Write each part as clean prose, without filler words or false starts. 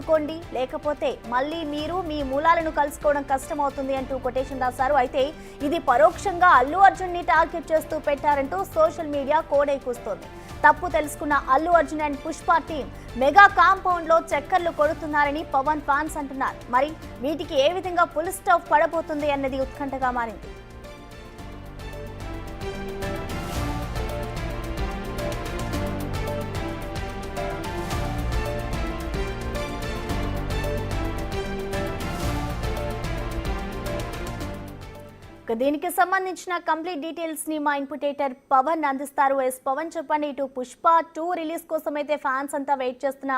ఒప్పుకోండి, లేకపోతే మళ్ళీ మీరు మీ మూలాలను కలుసుకోవడం కష్టమవుతుంది అంటూ కొటేషన్ రాశారు. అయితే ఇది పరోక్షంగా అల్లు అర్జున్ ని టార్గెట్ చేస్తూ పెట్టారంటూ సోషల్ మీడియా కోడై కూస్తోంది. తప్పు తెలుసుకున్న Allu Arjun and Pushpa team mega compound లో చక్కర్లు కొడుతున్నారని పవన్ ఫ్యాన్స్ అంటున్నారు. మరి వీటికి ఏ విధంగా ఫుల్ స్టాప్ పడబోతుంది అన్నది ఉత్కంఠగా మారింది. దీనికి సంబంధించిన కంప్లీట్ డీటెయిల్స్ ని మా ఇన్పుటేటర్ పవన్ అందిస్తారు. పవన్ చెప్పండి, ఇటు పుష్ప 2 రిలీజ్ కోసం అయితే ఫ్యాన్స్ అంతా వెయిట్ చేస్తున్న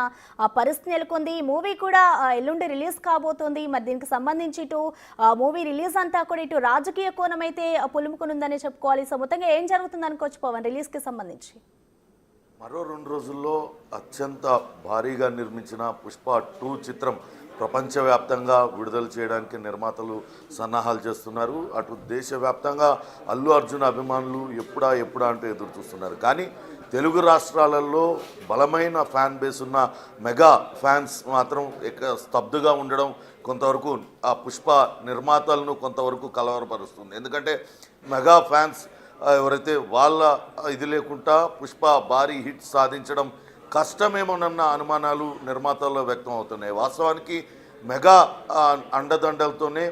పరిస్థితి నెలకొంది. మూవీ కూడా ఎల్లుండి రిలీజ్ కాబోతోంది. మరి దీనికి సంబంధించి ఇటు మూవీ రిలీజ్ అంతా కూడా ఇటు రాజకీయ కోణం అయితే పులుముకునుందని చెప్పుకోవాలి. సో మొత్తంగా ఏం జరుగుతుంది అనుకోవచ్చు పవన్ రిలీజ్ కి సంబంధించి? మరో 2 రోజుల్లో అత్యంత భారీగా నిర్మించిన పుష్ప 2 చిత్రం ప్రపంచవ్యాప్తంగా విడుదల చేయడానికి నిర్మాతలు సన్నాహాలు చేస్తున్నారు. అటు దేశవ్యాప్తంగా అల్లు అర్జున్ అభిమానులు ఎప్పుడా అంటూ ఎదురు చూస్తున్నారు. కానీ తెలుగు రాష్ట్రాలలో బలమైన ఫ్యాన్ బేస్ ఉన్న మెగా ఫ్యాన్స్ మాత్రం స్తబ్దుగా ఉండడం కొంతవరకు ఆ పుష్ప నిర్మాతలను కొంతవరకు కలవరపరుస్తుంది. ఎందుకంటే మెగా ఫ్యాన్స్ ఎవరైతే వాళ్ళ ఇది లేకుండా పుష్ప భారీ హిట్ సాధించడం కష్టమేమోనన్న అనుమానాలు నిర్మాతల్లో వ్యక్తం అవుతున్నాయి. వాస్తవానికి మెగా అండదండలతోనే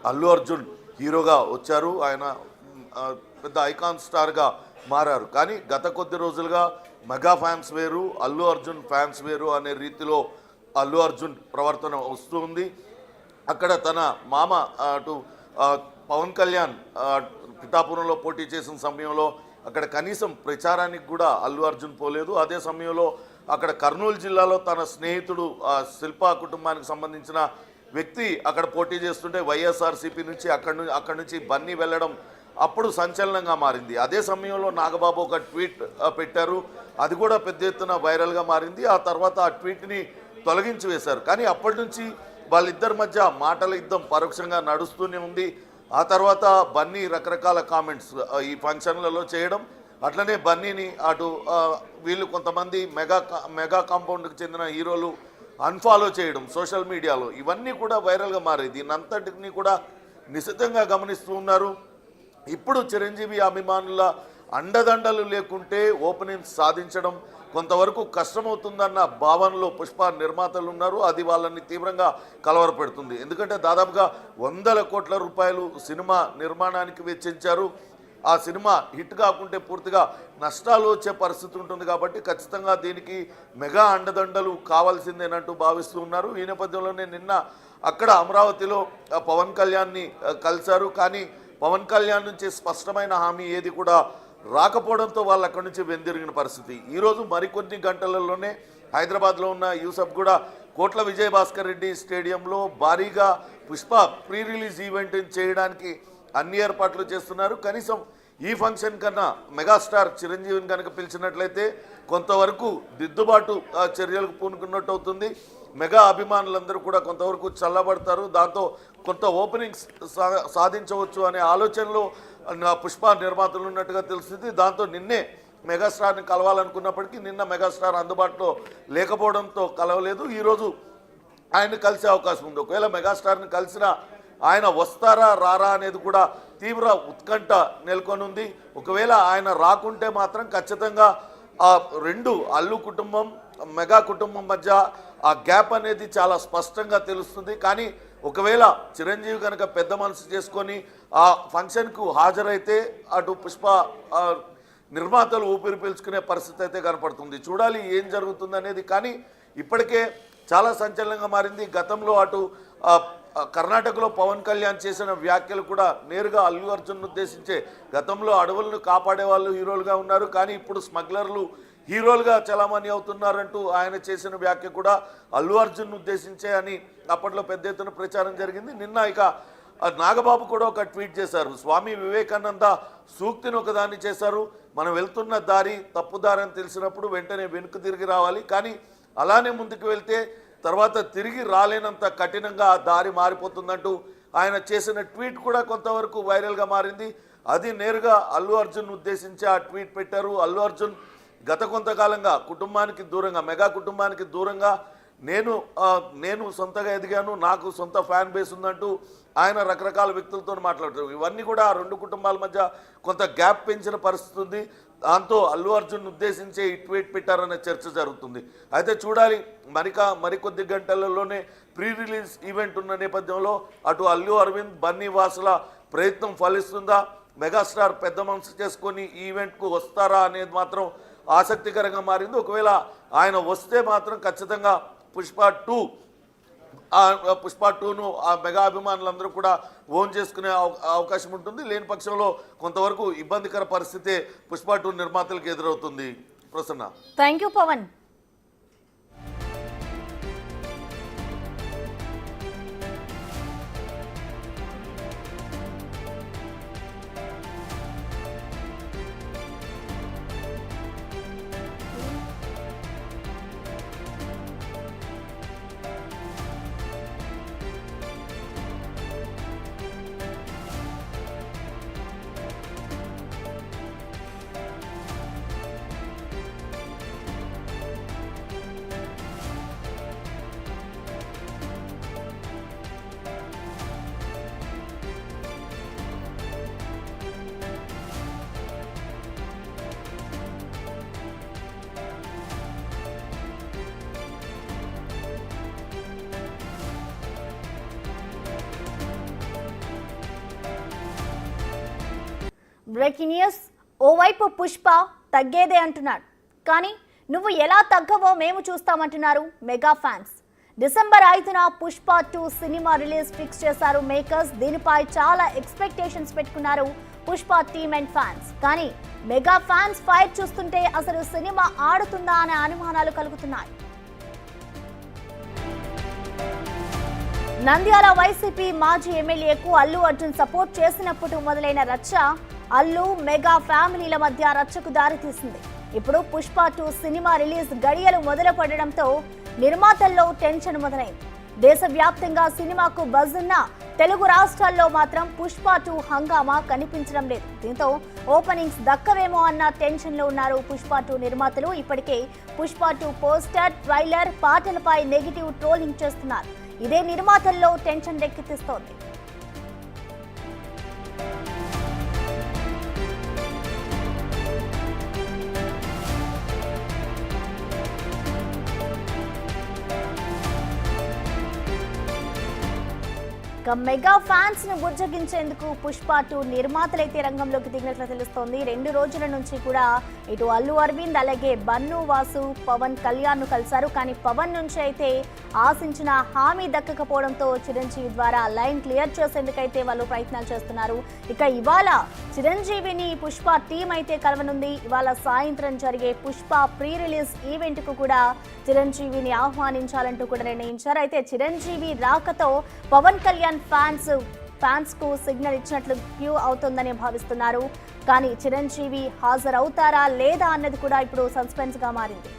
అల్లు అర్జున్ హీరోగా వచ్చారు. ఆయన పెద్ద ఐకాన్ స్టార్గా మారారు. కానీ గత కొద్ది రోజులుగా మెగా ఫ్యాన్స్ వేరు, అల్లు అర్జున్ ఫ్యాన్స్ వేరు అనే రీతిలో అల్లు అర్జున్ ప్రవర్తన వస్తుంది. అక్కడ తన మామ అటు పవన్ కళ్యాణ్ పిఠాపురంలో పోటీ చేసిన సమయంలో అక్కడ కనీసం ప్రచారానికి కూడా అల్లు అర్జున్ పోలేదు. అదే సమయంలో అక్కడ కర్నూలు జిల్లాలో తన స్నేహితుడు శిల్పా కుటుంబానికి సంబంధించిన వ్యక్తి అక్కడ పోటీ చేస్తుంటే వైఎస్ఆర్సీపీ నుంచి అక్కడి నుంచి బన్నీ వెళ్ళడం అప్పుడు సంచలనంగా మారింది. అదే సమయంలో నాగబాబు ఒక ట్వీట్ పెట్టారు. అది కూడా పెద్ద ఎత్తున వైరల్గా మారింది. ఆ తర్వాత ఆ ట్వీట్ని తొలగించి వేశారు. కానీ అప్పటి నుంచి వాళ్ళిద్దరి మధ్య మాటల యుద్ధం పరోక్షంగా నడుస్తూనే ఉంది. ఆ తర్వాత బన్నీ రకరకాల కామెంట్స్ ఈ ఫంక్షన్లలో చేయడం, అట్లనే బన్నీని అటు వీళ్ళు కొంతమంది మెగా కాంపౌండ్కి చెందిన హీరోలు అన్ఫాలో చేయడం సోషల్ మీడియాలో, ఇవన్నీ కూడా వైరల్గా మారాయి. దీనంతటిని కూడా నిశితంగా గమనిస్తూ ఉన్నారు. ఇప్పుడు చిరంజీవి అభిమానుల అండదండలు లేకుంటే ఓపెనింగ్స్ సాధించడం కొంతవరకు కష్టమవుతుందన్న భావనలో పుష్ప నిర్మాతలు ఉన్నారు. అది వాళ్ళని తీవ్రంగా కలవరపెడుతుంది. ఎందుకంటే దాదాపుగా 100 కోట్ల రూపాయలు సినిమా నిర్మాణానికి వెచ్చించారు. ఆ సినిమా హిట్ కాకుంటే పూర్తిగా నష్టాలు వచ్చే పరిస్థితి ఉంటుంది. కాబట్టి ఖచ్చితంగా దీనికి మెగా అండదండలు కావాల్సిందేనంటూ భావిస్తూ ఉన్నారు. ఈ నేపథ్యంలోనే నిన్న అక్కడ అమరావతిలో పవన్ కళ్యాణ్ని కలిశారు. కానీ పవన్ కళ్యాణ్ నుంచి స్పష్టమైన హామీ ఏది కూడా రాకపోవడంతో వాళ్ళు అక్కడి నుంచి వెందిరిగిన పరిస్థితి. ఈరోజు మరికొన్ని గంటలలోనే హైదరాబాద్లో ఉన్న యూసఫ్ కూడా కోట్ల విజయభాస్కర్ రెడ్డి స్టేడియంలో భారీగా పుష్ప ప్రీ రిలీజ్ ఈవెంట్ చేయడానికి అన్ని ఏర్పాట్లు చేస్తున్నారు. కనీసం ఈ ఫంక్షన్ కన్నా మెగాస్టార్ చిరంజీవిని కనుక పిలిచినట్లయితే కొంతవరకు దిద్దుబాటు చర్యలకు పూనుకున్నట్టు అవుతుంది. మెగా అభిమానులందరూ కూడా కొంతవరకు చల్లబడతారు. దాంతో కొంత ఓపెనింగ్స్ సాధించవచ్చు అనే ఆలోచనలో పుష్ప నిర్మాతలు ఉన్నట్టుగా తెలుస్తుంది. దాంతో నిన్నే మెగాస్టార్ని కలవాలనుకున్నప్పటికీ నిన్న మెగాస్టార్ అందుబాటులో లేకపోవడంతో కలవలేదు. ఈరోజు ఆయన కలిసే అవకాశం ఉంది. ఒకవేళ మెగాస్టార్ని కలిసినా ఆయన వస్తారా రారా అనేది కూడా తీవ్ర ఉత్కంఠ నెలకొని ఉంది. ఒకవేళ ఆయన రాకుంటే మాత్రం ఖచ్చితంగా ఆ 2 అల్లు కుటుంబం మెగా కుటుంబం మధ్య ఆ గ్యాప్ అనేది చాలా స్పష్టంగా తెలుస్తుంది. కానీ ఒకవేళ చిరంజీవి కనుక పెద్ద మనసు చేసుకొని ఆ ఫంక్షన్కు హాజరైతే అటు పుష్ప నిర్మాతలు ఊపిరి పీల్చుకునే పరిస్థితి అయితే కనపడుతుంది. చూడాలి ఏం జరుగుతుంది అనేది. కానీ ఇప్పటికే చాలా సంచలనంగా మారింది. గతంలో అటు కర్ణాటకలో పవన్ కళ్యాణ్ చేసిన వ్యాఖ్యలు కూడా నేరుగా అల్లు అర్జున్ ఉద్దేశించే, గతంలో అడవులను కాపాడే వాళ్ళు హీరోలుగా ఉన్నారు, కానీ ఇప్పుడు స్మగ్లర్లు హీరోలుగా చలామణి అవుతున్నారంటూ ఆయన చేసిన వ్యాఖ్య కూడా అల్లు అర్జున్ ఉద్దేశించే అని అప్పట్లో పెద్ద ఎత్తున ప్రచారం జరిగింది. నిన్న ఇక నాగబాబు కూడా ఒక ట్వీట్ చేశారు. స్వామి వివేకానంద సూక్తిని ఒకదాన్ని చేశారు. మనం వెళ్తున్న దారి తప్పుదారి అని తెలిసినప్పుడు వెంటనే వెనుక తిరిగి రావాలి, కానీ అలానే ముందుకు వెళ్తే తర్వాత తిరిగి రాలేనంత కఠినంగా ఆ దారి మారిపోతుందంటూ ఆయన చేసిన ట్వీట్ కూడా కొంతవరకు వైరల్గా మారింది. అది నేరుగా అల్లు అర్జున్ ఉద్దేశించి ఆ ట్వీట్ పెట్టారు. అల్లు అర్జున్ గత కొంతకాలంగా కుటుంబానికి దూరంగా, మెగా కుటుంబానికి దూరంగా నేను సొంతగా ఎదిగాను, నాకు సొంత ఫ్యాన్ బేస్ ఉందంటూ ఆయన రకరకాల వ్యక్తులతో మాట్లాడుతారు. ఇవన్నీ కూడా ఆ రెండు కుటుంబాల మధ్య కొంత గ్యాప్ పెంచిన పరిస్థితి ఉంది. దాంతో అల్లు అర్జున్ ఉద్దేశించే ఈ ట్వీట్ పెట్టారనే చర్చ జరుగుతుంది. అయితే చూడాలి, మరికొద్ది గంటలలోనే ప్రీ రిలీజ్ ఈవెంట్ ఉన్న నేపథ్యంలో అటు అల్లు అరవింద్, బన్నీ వాసుల ప్రయత్నం ఫలిస్తుందా, మెగాస్టార్ పెద్ద మనసు చేసుకొని ఈ ఈవెంట్కు వస్తారా అనేది మాత్రం ఆసక్తికరంగా మారింది. ఒకవేళ ఆయన వస్తే మాత్రం ఖచ్చితంగా పుష్ప టూను ఆ మెగా అభిమానులందరూ కూడా ఓన్ చేసుకునే అవకాశం ఉంటుంది. లేని పక్షంలో కొంతవరకు ఇబ్బందికర పరిస్థితే పుష్ప 2 నిర్మాతలకు ఎదురవుతుంది. Prasanna, thank you Pawan. Breaking news. ఓవైపు పుష్ప తగ్గేదే అంటున్నాడు, కానీ నువ్వు ఎలా తగ్గవో మేము చూస్తామంటున్నారు మెగా ఫ్యాన్స్. డిసెంబర్ 5న పుష్ప 2 సినిమా రిలీజ్ ఫిక్స్ చేశారు మేకర్స్. దీనిపై చాలా ఎక్స్పెక్టేషన్స్ పెట్టుకున్నారు పుష్ప టీమ్ అండ్ ఫ్యాన్స్. కానీ మెగా ఫ్యాన్స్ ఫైర్ చూస్తుంటే అసలు సినిమా ఆడుతుందా అనే అనుమానాలు కలుగుతున్నాయి. నంద్యాల వైసీపీ మాజీ ఎమ్మెల్యేకు అల్లు అర్జున్ సపోర్ట్ చేసినప్పుడు మొదలైన రచ్చ అల్లు మెగా ఫ్యామిలీల మధ్య రచ్చకు దారితీసింది. ఇప్పుడు పుష్ప 2 సినిమా రిలీజ్ గడియలు మొదలు పడడంతో నిర్మాతల్లో టెన్షన్ మొదలైంది. దేశవ్యాప్తంగా సినిమాకు బజ్ ఉన్న తెలుగు రాష్ట్రాల్లో మాత్రం పుష్ప 2 హంగామా కనిపించడం లేదు. దీంతో ఓపెనింగ్స్ దక్కవేమో అన్న టెన్షన్లో ఉన్నారు పుష్ప 2 నిర్మాతలు. ఇప్పటికే పుష్ప 2 పోస్టర్, ట్రైలర్, పాటలపై నెగిటివ్ ట్రోలింగ్ చేస్తున్నారు. ఇదే నిర్మాతల్లో టెన్షన్ రేకెత్తిస్తోంది. మెగా ఫ్యాన్స్ ను బుజ్జగించేందుకు పుష్ప 2 నిర్మాతలైతే రంగంలోకి దిగినట్లు తెలుస్తోంది. 2 రోజుల నుంచి కూడా ఇటు అల్లు అరవింద్ అలాగే బన్ను వాసు, పవన్ కళ్యాణ్ ను కలిశారు. కానీ పవన్ నుంచి అయితే ఆశించిన హామీ దక్కకపోవడంతో చిరంజీవి ద్వారా లైన్ క్లియర్ చేసేందుకైతే వాళ్ళు ప్రయత్నాలు చేస్తున్నారు. ఇక ఇవాళ చిరంజీవిని పుష్ప టీం అయితే కలవనుంది. ఇవాళ సాయంత్రం జరిగే పుష్ప ప్రీ రిలీజ్ ఈవెంట్ కు కూడా చిరంజీవిని ఆహ్వానించాలంటూ కూడా నిర్ణయించారు. అయితే చిరంజీవి రాకతో పవన్ కళ్యాణ్ ఫ్యాన్స్ కు సిగ్నల్ ఇచ్చినట్లు క్యూ అవుతుందని భావిస్తున్నారు. కానీ చిరంజీవి హాజరవుతారా లేదా అన్నది కూడా ఇప్పుడు సస్పెన్స్ గా మారింది.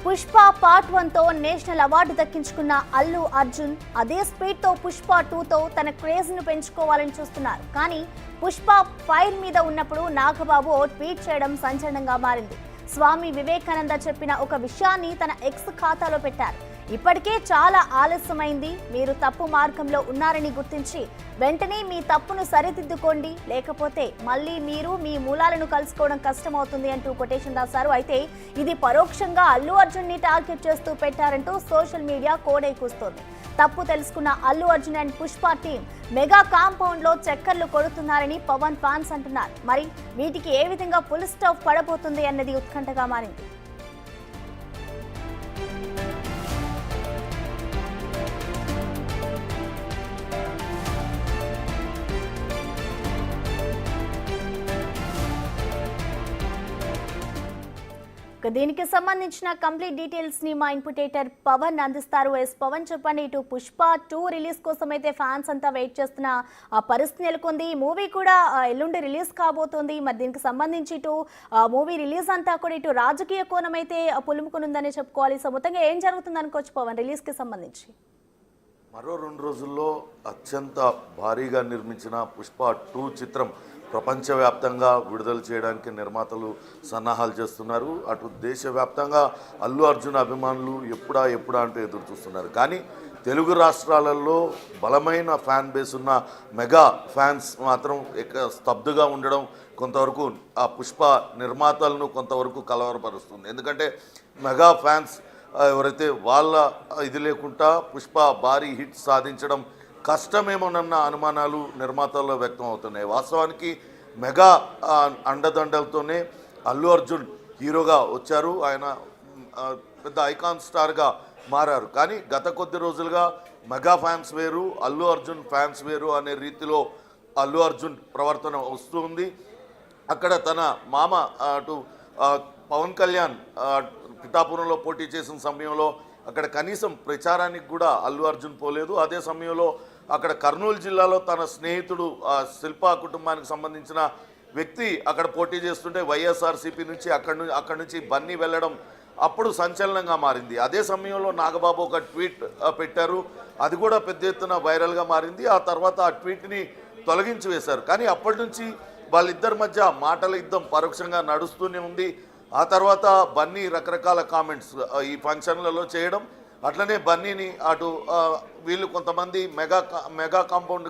పుష్ప పార్ట్ 1తో నేషనల్ అవార్డు దక్కించుకున్న అల్లు అర్జున్ అదే స్పీడ్ తో పుష్ప 2తో తన క్రేజ్ ను పెంచుకోవాలని చూస్తున్నారు. కానీ పుష్ప ఫైర్ మీద ఉన్నప్పుడు నాగబాబు ట్వీట్ చేయడం సంచలనంగా మారింది. స్వామి వివేకానంద చెప్పిన ఒక విషయాన్ని తన ఎక్స్ ఖాతాలో పెట్టారు. ఇప్పటికే చాలా ఆలస్యమైంది, మీరు తప్పు మార్గంలో ఉన్నారని గుర్తించి వెంటనే మీ తప్పును సరిదిద్దుకోండి, లేకపోతే మళ్ళీ మీరు మీ మూలాలను కలుసుకోవడం కష్టమవుతుంది అంటూ కొటేషన్ రాశారు. అయితే ఇది పరోక్షంగా అల్లు అర్జున్ ని టార్గెట్ చేస్తూ పెట్టారంటూ సోషల్ మీడియా కోడై కూస్తోంది. తప్పు తెలుసుకున్న Allu Arjun and Pushpa team mega compound లో చక్కర్లు కొడుతున్నారని పవన్ ఫ్యాన్స్ అంటున్నారు. మరి వీటికి ఏ విధంగా ఫుల్ స్టాప్ పడబోతుంది అన్నది ఉత్కంఠగా మారింది. దీనికి సంబంధించిన కంప్లీట్ డీటెయిల్స్ ని మా ఇన్పుటేటర్ పవన్ అందిస్తారు. పవన్ చెప్పండి, ఇటు పుష్ప 2 రిలీజ్ కోసం అయితే ఫ్యాన్స్ అంతా వెయిట్ చేస్తున్న పరిస్థితి నెలకొంది. మూవీ కూడా ఎల్లుండి రిలీజ్ కాబోతోంది. మరి దీనికి సంబంధించి ఇటు మూవీ రిలీజ్ అంతా కూడా ఇటు రాజకీయ కోణం అయితే పులుముకునుందని చెప్పుకోవాలి. సో మొత్తంగా ఏం జరుగుతుంది అనుకోవచ్చు పవన్ రిలీజ్ కి సంబంధించి? మరో 2 రోజుల్లో అత్యంత భారీగా నిర్మించిన పుష్ప 2 చిత్రం ప్రపంచవ్యాప్తంగా విడుదల చేయడానికి నిర్మాతలు సన్నాహాలు చేస్తున్నారు. అటు దేశవ్యాప్తంగా అల్లు అర్జున్ అభిమానులు ఎప్పుడా అంటూ ఎదురు చూస్తున్నారు. కానీ తెలుగు రాష్ట్రాలలో బలమైన ఫ్యాన్ బేస్ ఉన్న మెగా ఫ్యాన్స్ మాత్రం స్తబ్దుగా ఉండడం కొంతవరకు ఆ పుష్ప నిర్మాతలను కొంతవరకు కలవరపరుస్తుంది. ఎందుకంటే మెగా ఫ్యాన్స్ ఎవరైతే వాళ్ళ ఇది లేకుండా పుష్ప భారీ హిట్ సాధించడం కష్టమేమోనన్న అనుమానాలు నిర్మాతల్లో వ్యక్తం అవుతున్నాయి. వాస్తవానికి మెగా అండదండలతోనే అల్లు అర్జున్ హీరోగా వచ్చారు. ఆయన పెద్ద ఐకాన్ స్టార్గా మారారు. కానీ గత కొద్ది రోజులుగా మెగా ఫ్యాన్స్ వేరు, అల్లు అర్జున్ ఫ్యాన్స్ వేరు అనే రీతిలో అల్లు అర్జున్ ప్రవర్తన వస్తుంది. అక్కడ తన మామ అటు పవన్ కళ్యాణ్ పిఠాపురంలో పోటీ చేసిన సమయంలో అక్కడ కనీసం ప్రచారానికి కూడా అల్లు అర్జున్ పోలేదు. అదే సమయంలో అక్కడ కర్నూలు జిల్లాలో తన స్నేహితుడు శిల్పా కుటుంబానికి సంబంధించిన వ్యక్తి అక్కడ పోటీ చేస్తుంటే వైఎస్ఆర్సీపీ నుంచి అక్కడి నుంచి బన్నీ వెళ్ళడం అప్పుడు సంచలనంగా మారింది. అదే సమయంలో నాగబాబు ఒక ట్వీట్ పెట్టారు. అది కూడా పెద్ద ఎత్తున వైరల్గా మారింది. ఆ తర్వాత ఆ ట్వీట్ని తొలగించి వేశారు. కానీ అప్పటి నుంచి వాళ్ళిద్దరి మధ్య మాటల యుద్ధం పరోక్షంగా నడుస్తూనే ఉంది. ఆ తర్వాత బన్నీ రకరకాల కామెంట్స్ ఈ ఫంక్షన్లలో చేయడం, అట్లనే బన్నీని అటు వీళ్ళు కొంతమంది మెగా కాంపౌండ్